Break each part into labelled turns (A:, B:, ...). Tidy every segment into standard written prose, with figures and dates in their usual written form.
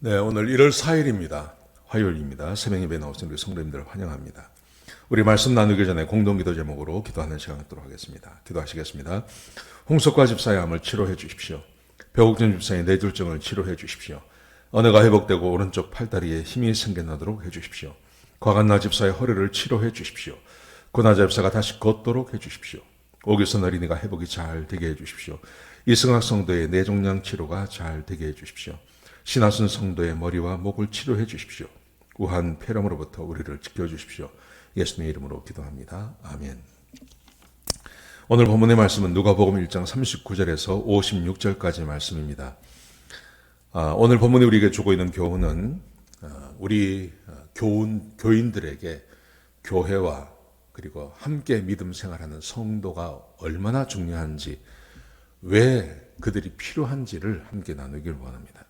A: 네, 오늘 1월 4일입니다. 화요일입니다. 새벽 예배 나오신 우리 성도님들 환영합니다. 우리 말씀 나누기 전에 공동기도 제목으로 기도하는 시간 갖도록 하겠습니다. 기도하시겠습니다. 홍석과 집사의 암을 치료해 주십시오. 배옥준 집사의 뇌졸중을 치료해 주십시오. 언어가 회복되고 오른쪽 팔다리에 힘이 생겨나도록 해 주십시오. 과간나 집사의 허리를 치료해 주십시오. 고나자 집사가 다시 걷도록 해 주십시오. 오규선 어린이가 회복이 잘 되게 해 주십시오. 이승학 성도의 뇌종양 치료가 잘 되게 해 주십시오. 신하순 성도의 머리와 목을 치료해 주십시오. 우한 폐렴으로부터 우리를 지켜주십시오. 예수님의 이름으로 기도합니다. 아멘. 오늘 본문의 말씀은 누가복음 1장 39절에서 56절까지 말씀입니다. 오늘 본문이 우리에게 주고 있는 교훈은 우리 교인들에게 교회와 그리고 함께 믿음 생활하는 성도가 얼마나 중요한지, 왜 그들이 필요한지를 함께 나누길 원합니다.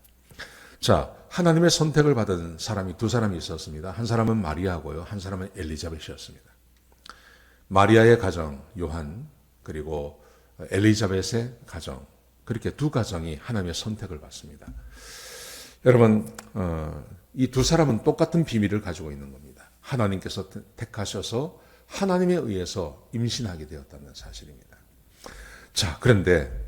A: 자, 하나님의 선택을 받은 사람이 두 사람이 있었습니다. 한 사람은 마리아고요. 한 사람은 엘리자벳이었습니다. 마리아의 가정, 요한, 그리고 엘리자벳의 가정, 그렇게 두 가정이 하나님의 선택을 받습니다. 여러분, 이 두 사람은 똑같은 비밀을 가지고 있는 겁니다. 하나님께서 택하셔서 하나님에 의해서 임신하게 되었다는 사실입니다. 자, 그런데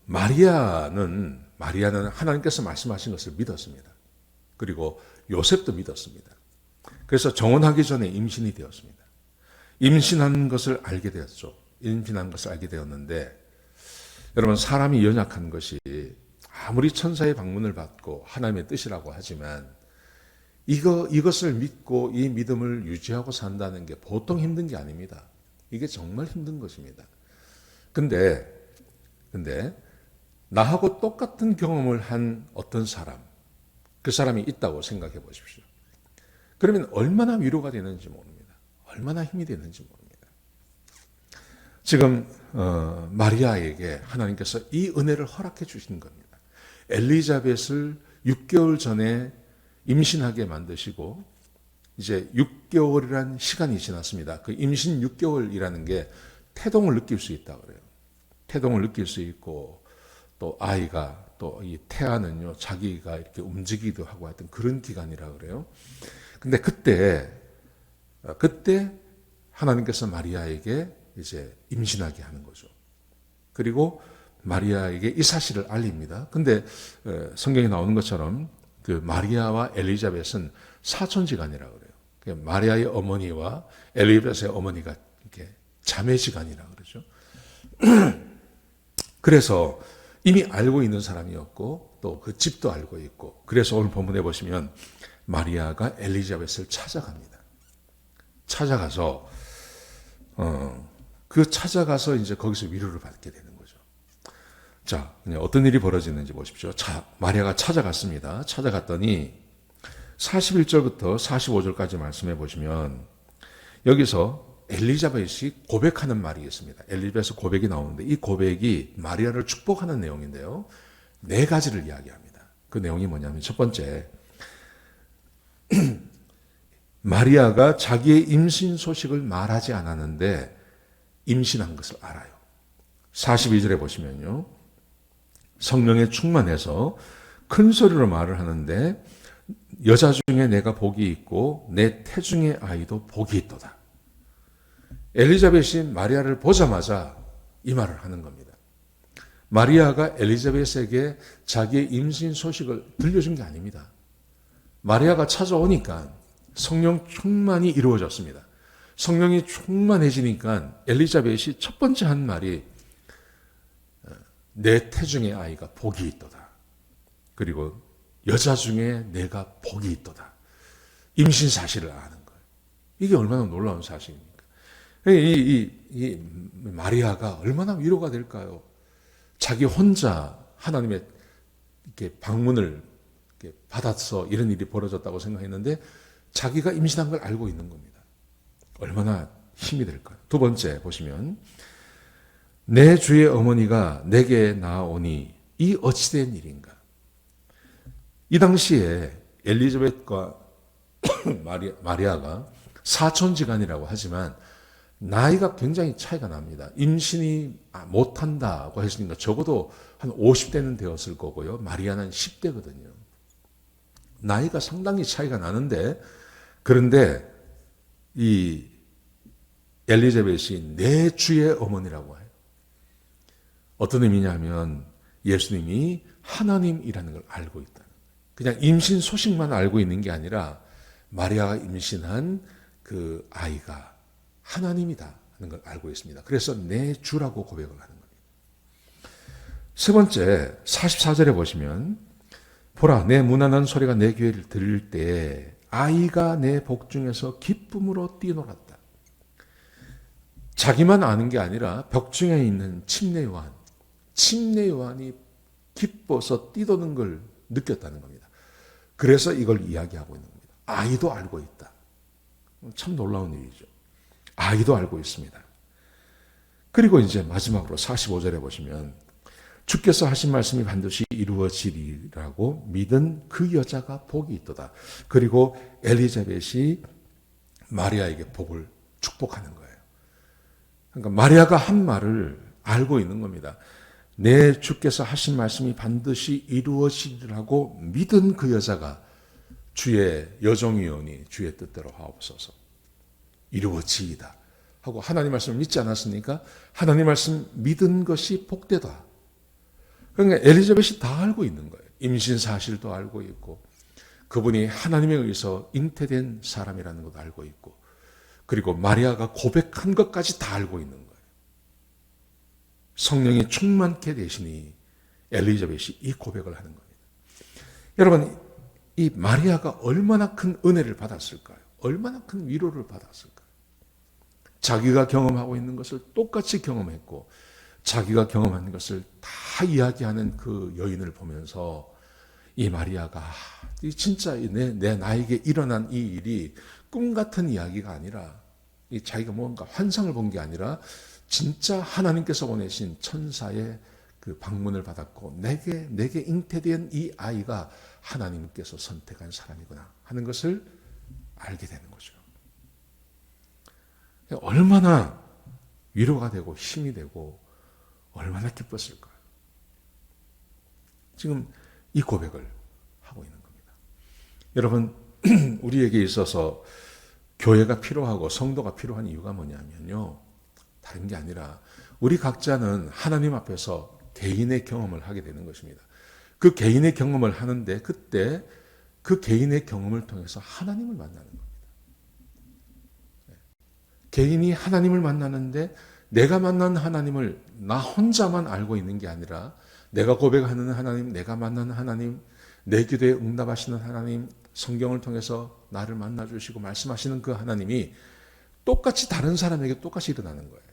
A: 마리아는 하나님께서 말씀하신 것을 믿었습니다. 그리고 요셉도 믿었습니다. 그래서 정혼하기 전에 임신이 되었습니다. 임신한 것을 알게 되었죠. 임신한 것을 알게 되었는데, 여러분, 사람이 연약한 것이 아무리 천사의 방문을 받고 하나님의 뜻이라고 하지만 이것을 믿고 이 믿음을 유지하고 산다는 게 보통 힘든 게 아닙니다. 이게 정말 힘든 것입니다. 근데 나하고 똑같은 경험을 한 어떤 사람, 그 사람이 있다고 생각해 보십시오. 그러면 얼마나 위로가 되는지 모릅니다. 얼마나 힘이 되는지 모릅니다. 지금 마리아에게 하나님께서 이 은혜를 허락해 주신 겁니다. 엘리자벳을 6개월 전에 임신하게 만드시고 이제 6개월이란 시간이 지났습니다. 그 임신 6개월이라는 게 태동을 느낄 수 있다고 그래요. 태동을 느낄 수 있고, 또 아이가, 또 이 태아는요, 자기가 이렇게 움직이기도 하고 하여튼 그런 기간이라 그래요. 근데 그때 하나님께서 마리아에게 이제 임신하게 하는 거죠. 그리고 마리아에게 이 사실을 알립니다. 근데 성경에 나오는 것처럼 그 마리아와 엘리자벳은 사촌지간이라고 그래요. 그러니까 마리아의 어머니와 엘리자벳의 어머니가 이렇게 자매지간이라고 그러죠. 그래서 이미 알고 있는 사람이었고, 또 그 집도 알고 있고, 그래서 오늘 본문에 보시면 마리아가 엘리자벳을 찾아갑니다. 찾아가서 이제 거기서 위로를 받게 되는 거죠. 자, 어떤 일이 벌어지는지 보십시오. 자, 마리아가 찾아갔습니다. 찾아갔더니 41절부터 45절까지 말씀해 보시면 여기서 엘리자벳이 고백하는 말이 있습니다. 엘리자벳의 고백이 나오는데, 이 고백이 마리아를 축복하는 내용인데요. 네 가지를 이야기합니다. 그 내용이 뭐냐면, 첫 번째, 마리아가 자기의 임신 소식을 말하지 않았는데 임신한 것을 알아요. 42절에 보시면요, 성령에 충만해서 큰 소리로 말을 하는데, 여자 중에 내가 복이 있고 내 태중의 아이도 복이 있도다. 엘리자벳이 마리아를 보자마자 이 말을 하는 겁니다. 마리아가 엘리자벳에게 자기의 임신 소식을 들려준 게 아닙니다. 마리아가 찾아오니까 성령 충만이 이루어졌습니다. 성령이 충만해지니까 엘리자벳이 첫 번째 한 말이 내 태중의 아이가 복이 있도다. 그리고 여자 중에 내가 복이 있도다. 임신 사실을 아는 거예요. 이게 얼마나 놀라운 사실입니까? 이 마리아가 얼마나 위로가 될까요? 자기 혼자 하나님의 이렇게 방문을 이렇게 받아서 이런 일이 벌어졌다고 생각했는데 자기가 임신한 걸 알고 있는 겁니다. 얼마나 힘이 될까요? 두 번째 보시면, 내 주의 어머니가 내게 나오니 이 어찌된 일인가? 이 당시에 엘리자벳과 마리아가 사촌지간이라고 하지만 나이가 굉장히 차이가 납니다. 임신이 못한다고 했으니까 적어도 한 50대는 되었을 거고요. 마리아는 10대거든요. 나이가 상당히 차이가 나는데, 그런데 이 엘리자벳이 내 주의 어머니라고 해요. 어떤 의미냐면 예수님이 하나님이라는 걸 알고 있다. 그냥 임신 소식만 알고 있는 게 아니라 마리아가 임신한 그 아이가 하나님이다 하는 걸 알고 있습니다. 그래서 내 주라고 고백을 하는 겁니다. 세 번째 44절에 보시면 보라 내 무난한 소리가 내 귀를 들릴 때 아이가 내 복중에서 기쁨으로 뛰놀았다. 자기만 아는 게 아니라 벽중에 있는 침례 요한이 기뻐서 뛰도는 걸 느꼈다는 겁니다. 그래서 이걸 이야기하고 있는 겁니다. 아이도 알고 있다. 참 놀라운 일이죠. 아이도 알고 있습니다. 그리고 이제 마지막으로 45절에 보시면 주께서 하신 말씀이 반드시 이루어지리라고 믿은 그 여자가 복이 있도다. 그리고 엘리자벳이 마리아에게 복을 축복하는 거예요. 그러니까 마리아가 한 말을 알고 있는 겁니다. 내 주께서 하신 말씀이 반드시 이루어지리라고 믿은 그 여자가 주의 여종이오니 주의 뜻대로 하옵소서. 이루어지이다 하고 하나님 말씀을 믿지 않았습니까? 하나님 말씀 믿은 것이 복되다. 그러니까 엘리자벳이 다 알고 있는 거예요. 임신 사실도 알고 있고 그분이 하나님에 의해서 잉태된 사람이라는 것도 알고 있고 그리고 마리아가 고백한 것까지 다 알고 있는 거예요. 성령이 충만케 되시니 엘리자벳이 이 고백을 하는 겁니다. 여러분, 이 마리아가 얼마나 큰 은혜를 받았을까요? 얼마나 큰 위로를 받았을까요? 자기가 경험하고 있는 것을 똑같이 경험했고 자기가 경험한 것을 다 이야기하는 그 여인을 보면서 이 마리아가 진짜 내 나에게 일어난 이 일이 꿈 같은 이야기가 아니라 이 자기가 뭔가 환상을 본 게 아니라 진짜 하나님께서 보내신 천사의 그 방문을 받았고 내게 잉태된 이 아이가 하나님께서 선택한 사람이구나 하는 것을 알게 되는 거죠. 얼마나 위로가 되고 힘이 되고 얼마나 기뻤을까요? 지금 이 고백을 하고 있는 겁니다. 여러분, 우리에게 있어서 교회가 필요하고 성도가 필요한 이유가 뭐냐면요. 다른 게 아니라 우리 각자는 하나님 앞에서 개인의 경험을 하게 되는 것입니다. 그 개인의 경험을 하는데 그때 그 개인의 경험을 통해서 하나님을 만나는 겁니다. 개인이 하나님을 만나는데 내가 만난 하나님을 나 혼자만 알고 있는 게 아니라 내가 고백하는 하나님, 내가 만나는 하나님, 내 기도에 응답하시는 하나님, 성경을 통해서 나를 만나주시고 말씀하시는 그 하나님이 똑같이 다른 사람에게 똑같이 일어나는 거예요.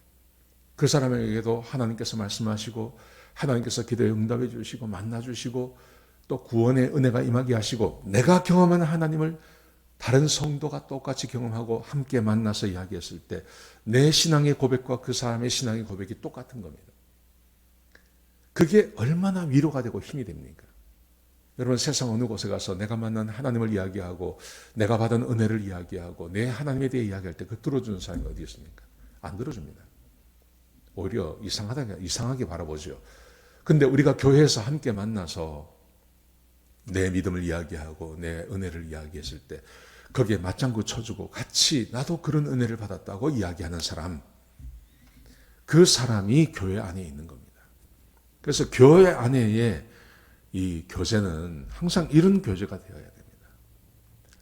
A: 그 사람에게도 하나님께서 말씀하시고 하나님께서 기도에 응답해 주시고 만나주시고 또 구원의 은혜가 임하게 하시고 내가 경험하는 하나님을 다른 성도가 똑같이 경험하고 함께 만나서 이야기했을 때 내 신앙의 고백과 그 사람의 신앙의 고백이 똑같은 겁니다. 그게 얼마나 위로가 되고 힘이 됩니까? 여러분 세상 어느 곳에 가서 내가 만난 하나님을 이야기하고 내가 받은 은혜를 이야기하고 내 하나님에 대해 이야기할 때 그 들어주는 사람이 어디 있습니까? 안 들어줍니다. 오히려 이상하게 바라보죠. 근데 우리가 교회에서 함께 만나서 내 믿음을 이야기하고 내 은혜를 이야기했을 때 거기에 맞장구 쳐주고 같이 나도 그런 은혜를 받았다고 이야기하는 사람, 그 사람이 교회 안에 있는 겁니다. 그래서 교회 안에의 이 교제는 항상 이런 교제가 되어야 됩니다.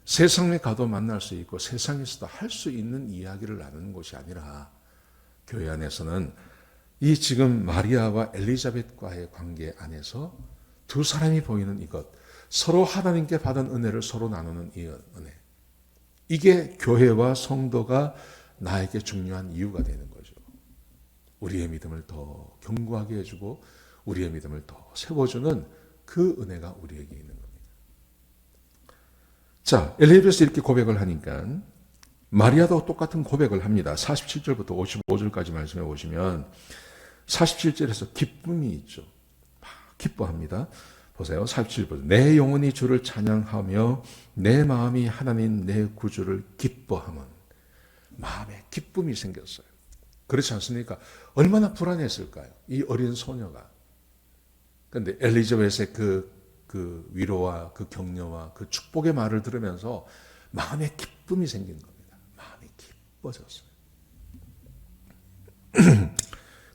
A: 세상에 가도 만날 수 있고 세상에서도 할 수 있는 이야기를 나누는 것이 아니라 교회 안에서는 이 지금 마리아와 엘리자벳과의 관계 안에서 두 사람이 보이는 이것, 서로 하나님께 받은 은혜를 서로 나누는 이 은혜, 이게 교회와 성도가 나에게 중요한 이유가 되는 거죠. 우리의 믿음을 더 견고하게 해주고 우리의 믿음을 더 세워주는 그 은혜가 우리에게 있는 겁니다. 자, 엘리자벳이 이렇게 고백을 하니까 마리아도 똑같은 고백을 합니다. 47절부터 55절까지 말씀해 보시면 47절에서 기쁨이 있죠. 기뻐합니다. 보세요. 47절. 내 영혼이 주를 찬양하며 내 마음이 하나님 내 구주를 기뻐하면 마음에 기쁨이 생겼어요. 그렇지 않습니까? 얼마나 불안했을까요? 이 어린 소녀가. 그런데 엘리자벳의 그 위로와 그 격려와 그 축복의 말을 들으면서 마음에 기쁨이 생긴 겁니다. 마음이 기뻐졌어요.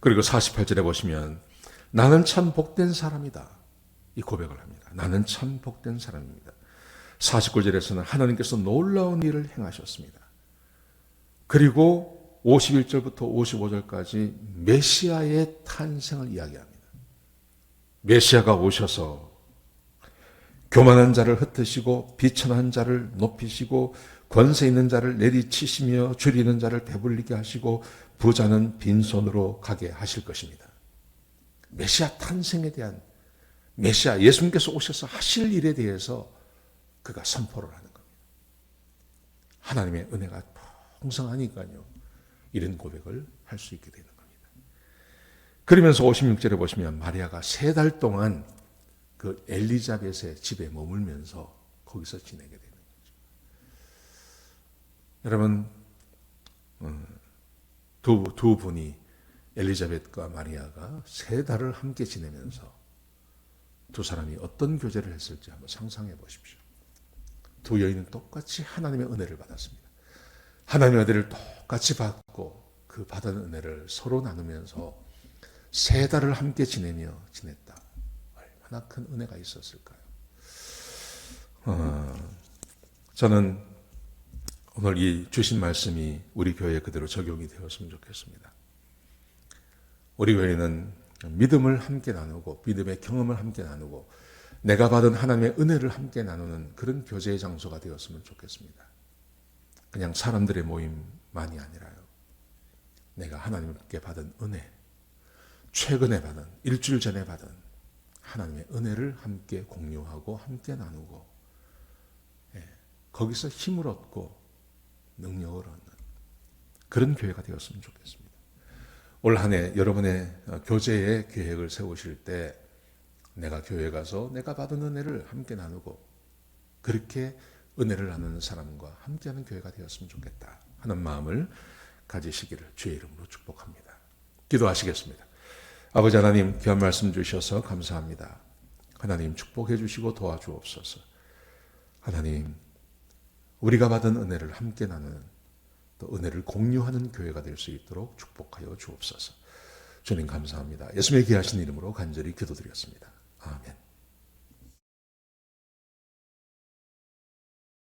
A: 그리고 48절에 보시면 나는 참 복된 사람이다. 이 고백을 합니다. 나는 참 복된 사람입니다. 49절에서는 하나님께서 놀라운 일을 행하셨습니다. 그리고 51절부터 55절까지 메시아의 탄생을 이야기합니다. 메시아가 오셔서 교만한 자를 흩으시고 비천한 자를 높이시고 권세 있는 자를 내리치시며 줄이는 자를 배불리게 하시고 부자는 빈손으로 가게 하실 것입니다. 메시아 탄생에 대한 메시아 예수님께서 오셔서 하실 일에 대해서 그가 선포를 하는 겁니다. 하나님의 은혜가 풍성하니까요. 이런 고백을 할 수 있게 되는 겁니다. 그러면서 56절에 보시면 마리아가 3달 동안 그 엘리자벳의 집에 머물면서 거기서 지내게 되는 거죠. 여러분, 두 분이 엘리자벳과 마리아가 3달을 함께 지내면서 두 사람이 어떤 교제를 했을지 한번 상상해 보십시오. 두 여인은 똑같이 하나님의 은혜를 받았습니다. 하나님의 은혜를 똑같이 받고 그 받은 은혜를 서로 나누면서 3달을 함께 지내며 지냈다. 얼마나 큰 은혜가 있었을까요? 저는 오늘 이 주신 말씀이 우리 교회에 그대로 적용이 되었으면 좋겠습니다. 우리 교회는 믿음을 함께 나누고 믿음의 경험을 함께 나누고 내가 받은 하나님의 은혜를 함께 나누는 그런 교제의 장소가 되었으면 좋겠습니다. 그냥 사람들의 모임만이 아니라요. 내가 하나님께 받은 은혜, 최근에 받은, 일주일 전에 받은 하나님의 은혜를 함께 공유하고 함께 나누고 거기서 힘을 얻고 능력을 얻는 그런 교회가 되었으면 좋겠습니다. 올 한 해 여러분의 교제의 계획을 세우실 때 내가 교회 가서 내가 받은 은혜를 함께 나누고 그렇게 은혜를 나누는 사람과 함께하는 교회가 되었으면 좋겠다 하는 마음을 가지시기를 주의 이름으로 축복합니다. 기도하시겠습니다. 아버지 하나님 귀한 말씀 주셔서 감사합니다. 하나님 축복해 주시고 도와주옵소서. 하나님 우리가 받은 은혜를 함께 나누는 또 은혜를 공유하는 교회가 될 수 있도록 축복하여 주옵소서. 주님 감사합니다. 예수님의 귀하신 이름으로 간절히 기도드렸습니다. 아멘.